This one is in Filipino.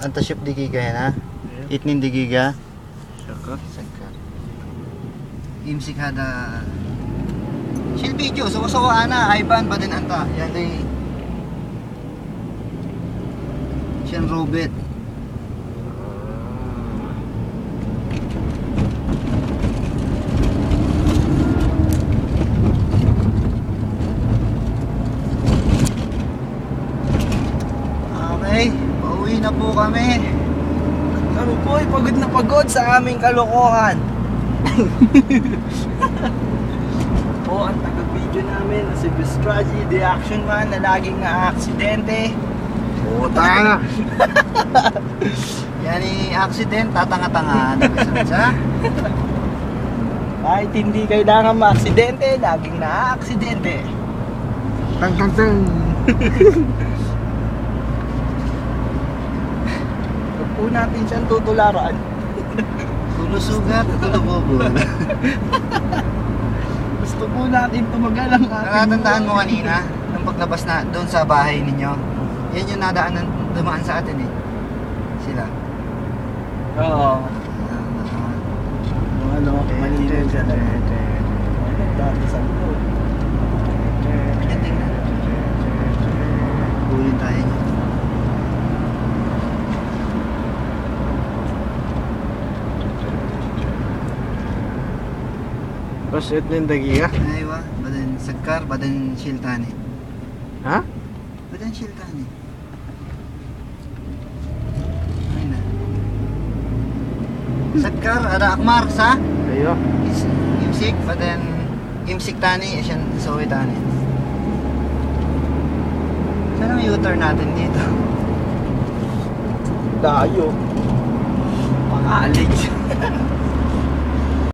anta ship di giga yan ha. Itnin di giga. Sakar. Imsik hada. Shil video so ana Ivan badin anta. Yan day. Siyan Robert. Okay, pauwi na po kami. Kami po ay pagod na pagod sa aming kalokohan. Po ang taga-video namin na si Bistraji, the action man na laging na-aksidente. Puta na. Yan accident, tatanga-tanga. Sa? Kahit hindi kailangan ma-aksidente, laging na-aksidente. Tang tang tang. Huwag po natin siyang tutularan. Tulo sugat, tulo bobo. Gusto po natin tumagal ang ating Nakatandaan mo kanina, nung paglabas na doon sa bahay ninyo, yan yung dumaan sa atin eh. Sila. Oo. Ano, malinaw siya na. Dati sa loob. Tingnan. Bulin tayo niya. Tapos ito yung dagiga. Aywa, badan sagkar, badan shiltani. Ha? Badan shiltani. Ay na. Sagkar, ada akmar sa? Ayo. Imsik, badan imsik tani, isyan soy tani. Saan ang U-turn natin dito? Dayo. Pakalig.